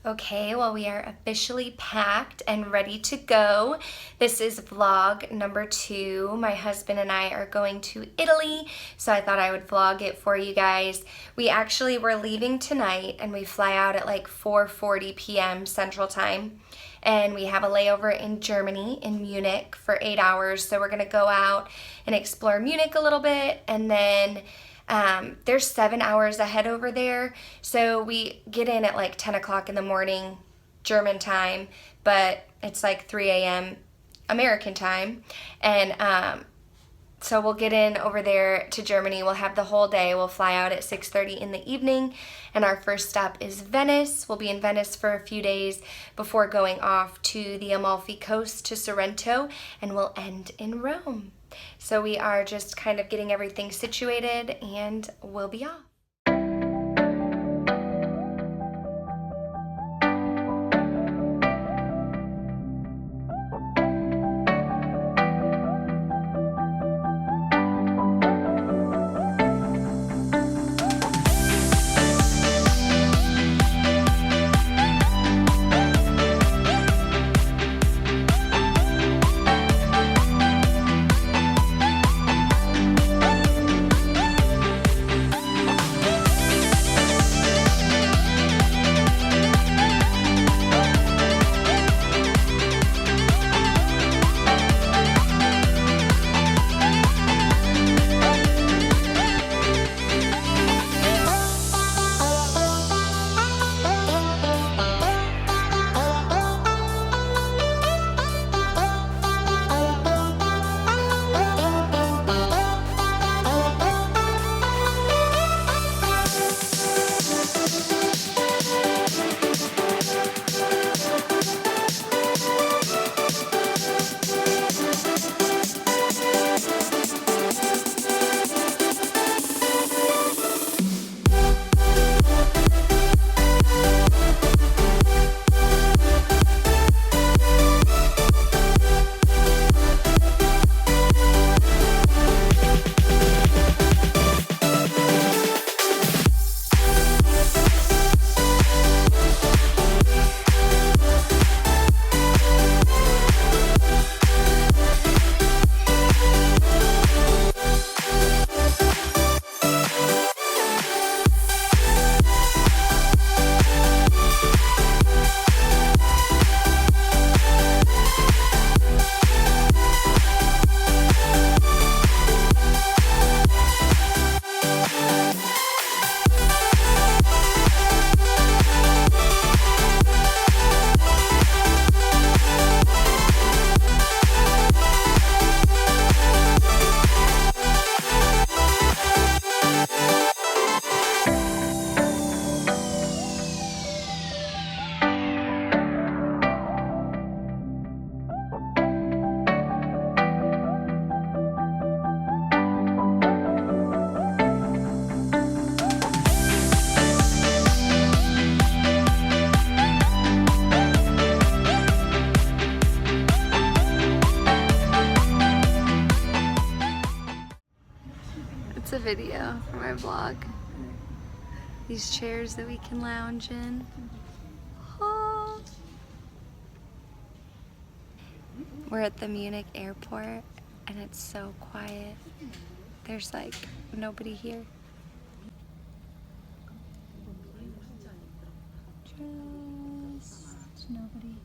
Okay, well, we are officially packed and ready to go. This is vlog number 2. My husband and I are going to Italy, so I thought I would vlog it for you guys. We actually were leaving tonight, and we fly out at like 4:40 p.m. Central Time. And we have a layover in Germany, in Munich, for 8 hours. So we're gonna go out and explore Munich a little bit, and then there's 7 hours ahead over there, so we get in at like 10 o'clock in the morning German time, but it's like 3 a.m. American time, and so we'll get in over there to Germany. We'll have the whole day. We'll fly out at 6:30 in the evening, and our first stop is Venice. We'll be in Venice for a few days before going off to the Amalfi Coast to Sorrento, and we'll end in Rome. So we are just kind of getting everything situated, and we'll be off. Video for my vlog. These chairs that we can lounge in. Oh. We're at the Munich airport, and it's so quiet. There's like nobody here. Just nobody.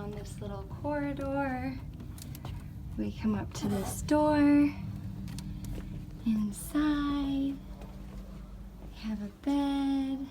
down this little corridor. We come up to this door. Inside, we have a bed.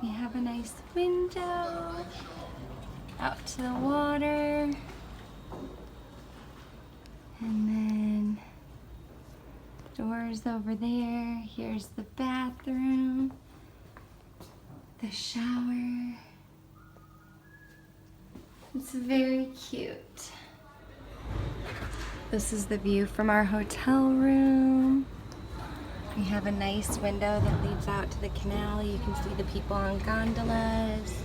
We have a nice window out to the water. And then doors over there. Here's the bathroom, the shower. It's very cute. This is the view from our hotel room. We have a nice window that leads out to the canal. You can see the people on gondolas.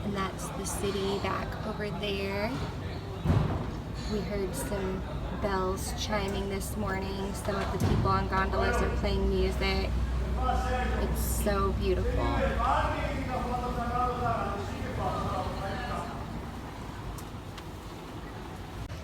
And that's the city back over there. We heard some bells chiming this morning. Some of the people on gondolas are playing music. It's so beautiful.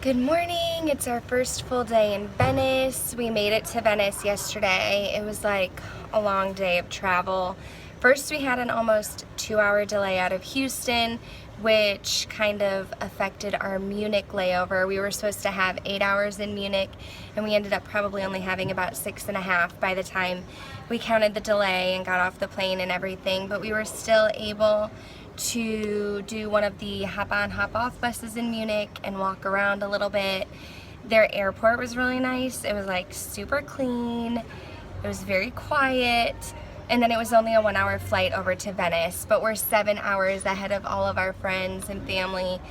Good morning. It's our first full day in Venice. We made it to Venice yesterday. It was like a long day of travel. First, we had an almost 2-hour delay out of Houston, which kind of affected our Munich layover. We were supposed to have 8 hours in Munich, and we ended up probably only having about 6.5 by the time we counted the delay and got off the plane and everything. But we were still able to do one of the hop-on, hop-off buses in Munich and walk around a little bit. Their airport was really nice. It was like super clean. It was very quiet. And then it was only a 1-hour flight over to Venice, but we're 7 hours ahead of all of our friends and family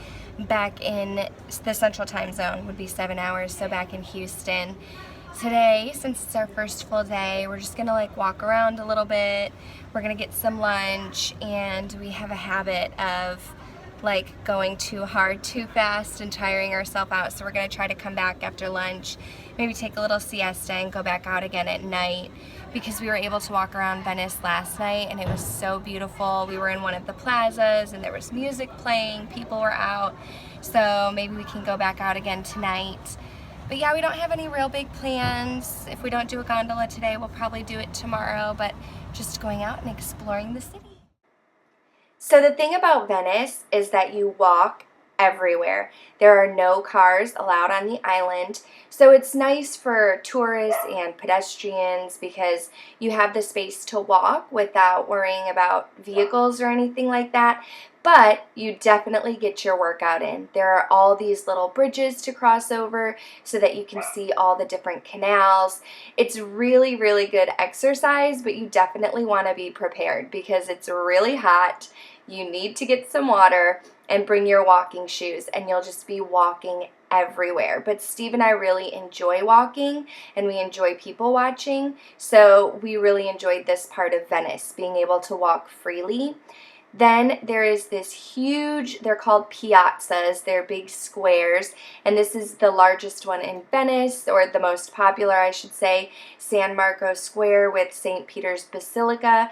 back in the central time zone. Would be 7 hours, so back in Houston. Today, since it's our first full day, we're just gonna like walk around a little bit. We're gonna get some lunch, and we have a habit of like going too hard too fast and tiring ourselves out, so we're gonna try to come back after lunch, maybe take a little siesta and go back out again at night, because we were able to walk around Venice last night and it was so beautiful. We were in one of the plazas and there was music playing, people were out, so maybe we can go back out again tonight. But yeah, we don't have any real big plans. If we don't do a gondola today, we'll probably do it tomorrow, but just going out and exploring the city. So the thing about Venice is that you walk everywhere. There are no cars allowed on the island, so it's nice for tourists and pedestrians because you have the space to walk without worrying about vehicles or anything like that. But you definitely get your workout in. There are all these little bridges to cross over so that you can see all the different canals. It's really, really good exercise, but you definitely want to be prepared because it's really hot. You need to get some water and bring your walking shoes, and you'll just be walking everywhere. But Steve and I really enjoy walking, and we enjoy people watching, so we really enjoyed this part of Venice, being able to walk freely. Then there is this huge, they're called piazzas, they're big squares, and this is the largest one in Venice, or the most popular I should say, San Marco Square with St. Peter's Basilica,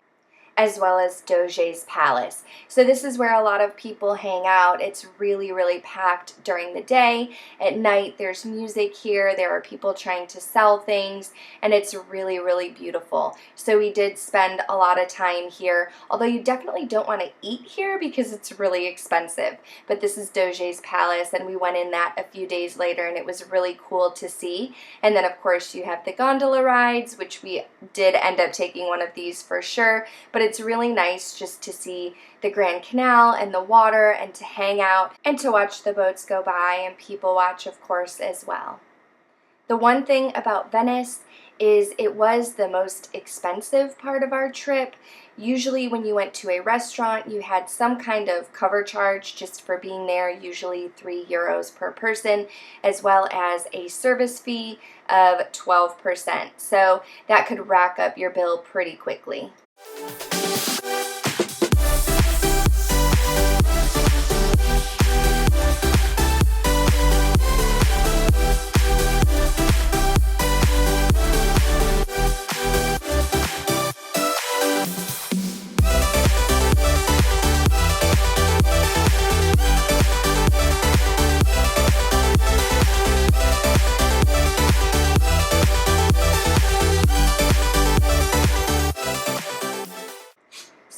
as well as Doge's Palace. So this is where a lot of people hang out. It's really, really packed during the day. At night, there's music here. There are people trying to sell things, and it's really, really beautiful. So we did spend a lot of time here, although you definitely don't want to eat here because it's really expensive. But this is Doge's Palace, and we went in that a few days later, and it was really cool to see. And then, of course, you have the gondola rides, which we did end up taking one of these for sure, but it's really nice just to see the Grand Canal and the water and to hang out and to watch the boats go by and people watch, of course, as well. The one thing about Venice is it was the most expensive part of our trip. Usually when you went to a restaurant, you had some kind of cover charge just for being there, usually €3 per person, as well as a service fee of 12%. So that could rack up your bill pretty quickly.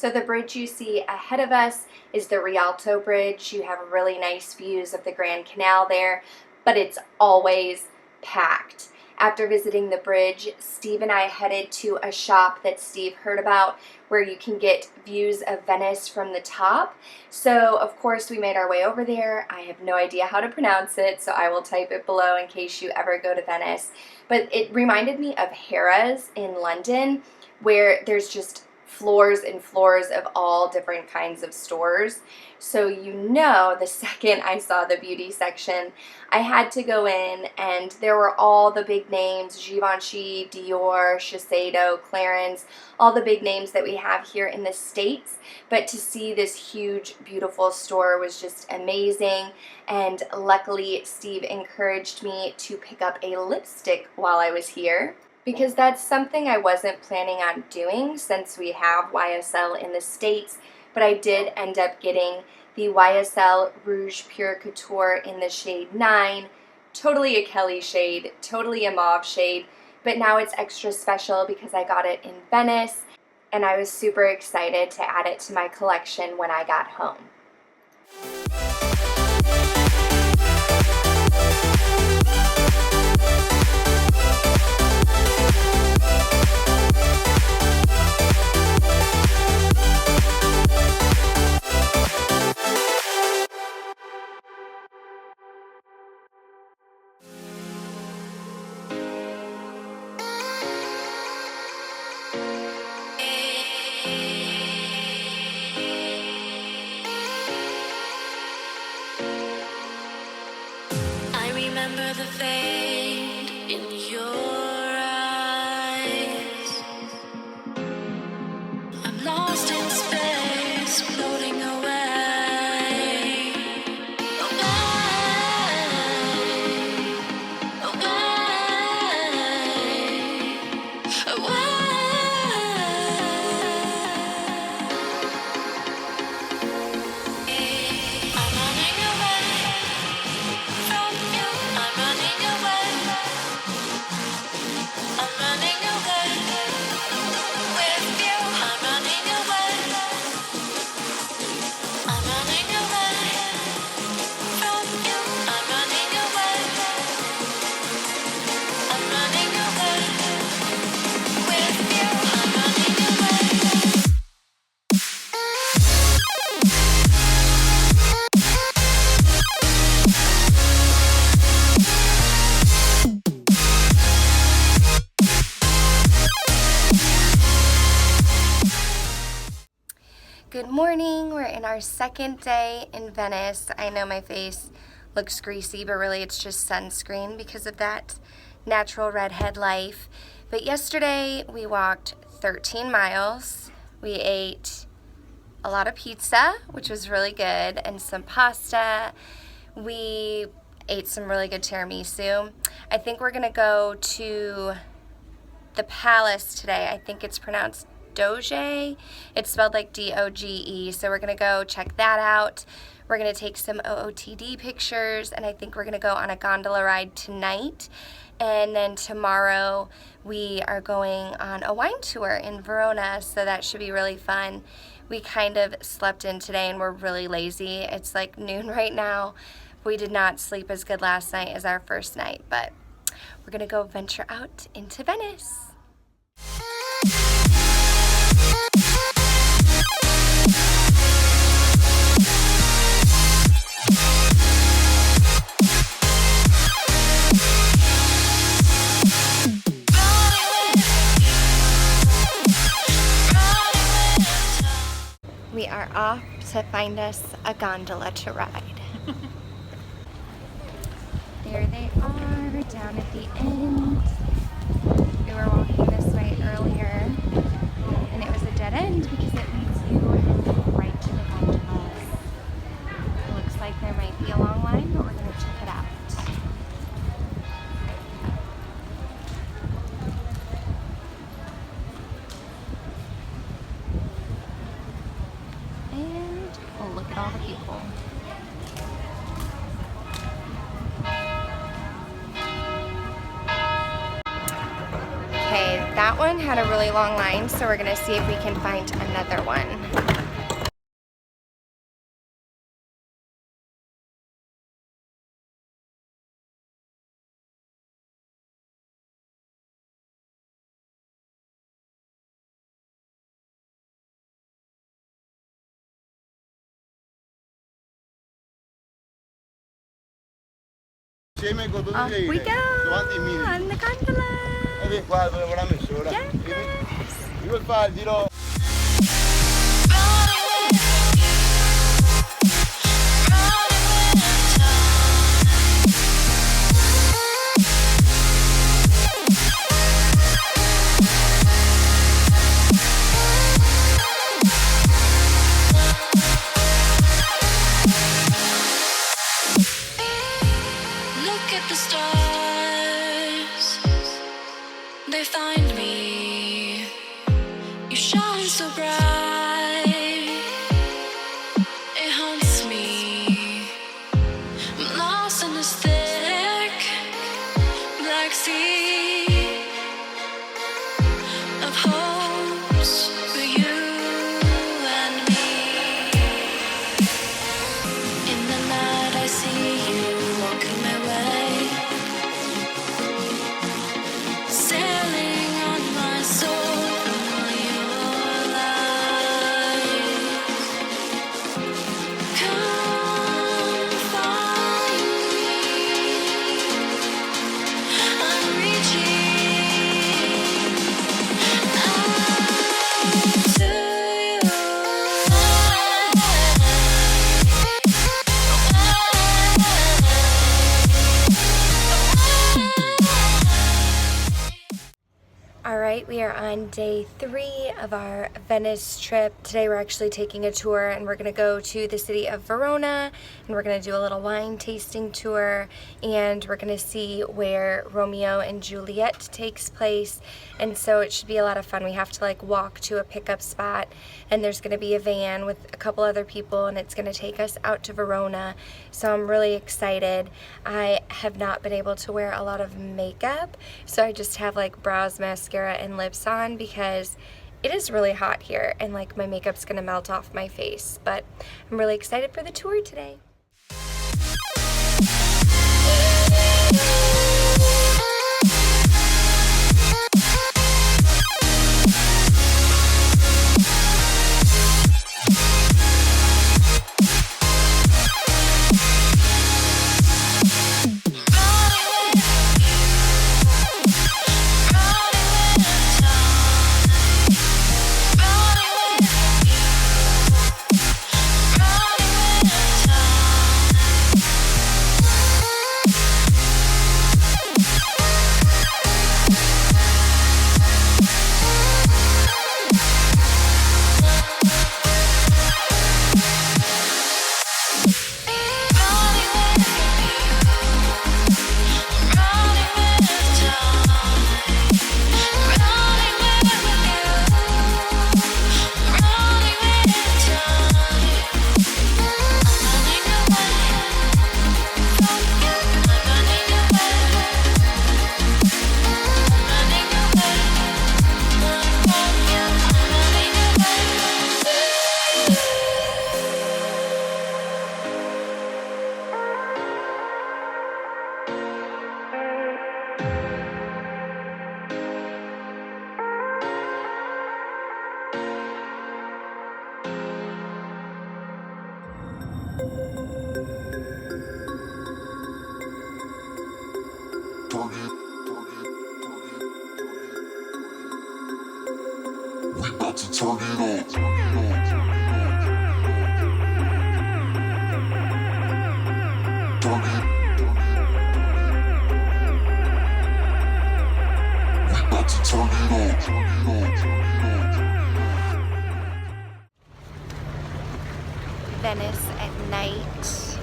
So the bridge you see ahead of us is the Rialto Bridge. You have really nice views of the Grand Canal there, but it's always packed. After visiting the bridge, Steve and I headed to a shop that Steve heard about where you can get views of Venice from the top. So of course we made our way over there. I have no idea how to pronounce it, so I will type it below in case you ever go to Venice. But it reminded me of Harrods in London, where there's just floors and floors of all different kinds of stores. So you know, the second I saw the beauty section, I had to go in, and there were all the big names: Givenchy, Dior, Shiseido, Clarins, all the big names that we have here in the States. But to see this huge, beautiful store was just amazing. And luckily, Steve encouraged me to pick up a lipstick while I was here, because that's something I wasn't planning on doing since we have YSL in the States, but I did end up getting the YSL Rouge Pure Couture in the shade 9, totally a Kelly shade, totally a mauve shade, but now it's extra special because I got it in Venice, and I was super excited to add it to my collection when I got home. Remember the fade in your eyes. I'm lost in space, floating away, away. I'm running away from you. I'm running away. I'm running away with you. I'm running away. I'm running away from you. I'm running away. I'm running away with you. I'm running away. Good morning. We're in our second day in Venice. I know my face looks greasy, but really it's just sunscreen because of that natural redhead life. But yesterday we walked 13 miles. We ate a lot of pizza, which was really good, and some pasta. We ate some really good tiramisu. I think we're gonna go to the palace today. I think it's pronounced Doge. It's spelled like D-O-G-E, so we're gonna go check that out. We're gonna take some OOTD pictures, and I think we're gonna go on a gondola ride tonight. And then tomorrow we are going on a wine tour in Verona, so that should be really fun. We kind of slept in today and we're really lazy. It's like noon right now. We did not sleep as good last night as our first night, but we're gonna go venture out into Venice. We are off to find us a gondola to ride. There they are, down at the end. We were walking this way earlier, and it was a dead end because it leads you right to the gondolas. It looks like there might be a long line, but we're going to check it out. And, oh, look at all the people. Okay, that one had a really long line, so we're gonna see if we can find another one. Off we go on the gondola. Yes. Look at the stars, they find me. You shine so bright, it haunts me. I'm lost in this thick black sea of hopes for you and me. In the night I see you walking my way, sailing on my soul on your light. Come find me, I'm reaching out to you. All right, we are on day 3 of our Venice trip. Today we're actually taking a tour and we're gonna go to the city of Verona and we're gonna do a little wine tasting tour and we're gonna see where Romeo and Juliet takes place. And so it should be a lot of fun. We have to like walk to a pickup spot and there's gonna be a van with a couple other people and it's gonna take us out to Verona. So I'm really excited. I have not been able to wear a lot of makeup, so I just have like brows, mascara, and lips on because it is really hot here and like my makeup's gonna melt off my face. But I'm really excited for the tour today. We about to turn it on. Venice at night.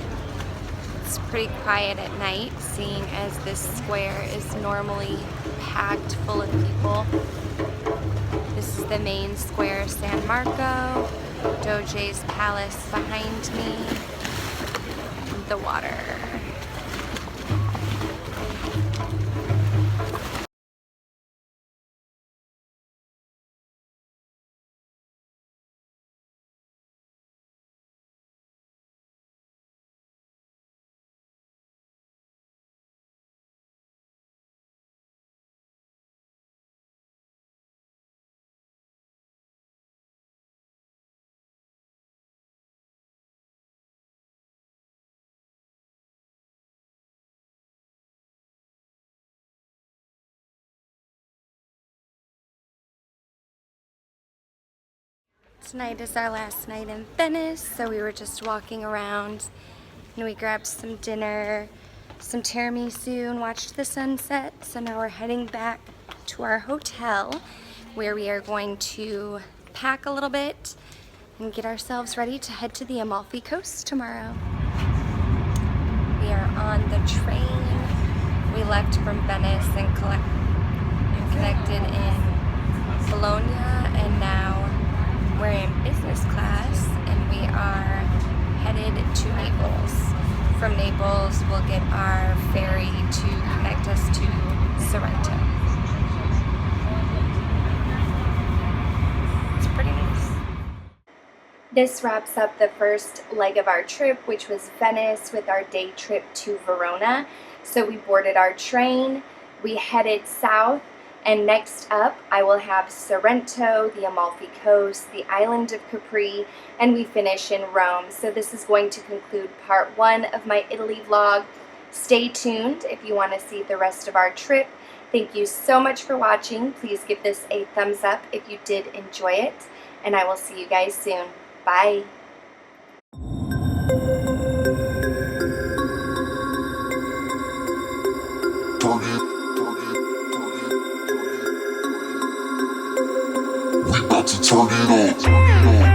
It's pretty quiet at night, seeing as this square is normally packed full of people. This is the main square, San Marco, Doge's Palace behind me, the water. Tonight is our last night in Venice, so we were just walking around and we grabbed some dinner, some tiramisu, and watched the sunset. So now we're heading back to our hotel where we are going to pack a little bit and get ourselves ready to head to the Amalfi Coast tomorrow. We are on the train. We left from Venice and connected in Bologna, and now we're in business class and we are headed to Naples. From Naples, we'll get our ferry to connect us to Sorrento. It's pretty nice. This wraps up the first leg of our trip, which was Venice, with our day trip to Verona. So we boarded our train, we headed south, and next up I will have Sorrento, the Amalfi Coast, the island of Capri, and we finish in Rome. So this is going to conclude part 1 of my Italy vlog. Stay tuned if you want to see the rest of our trip. Thank you so much for watching. Please give this a thumbs up if you did enjoy it, and I will see you guys soon. Bye. We about to turn it up.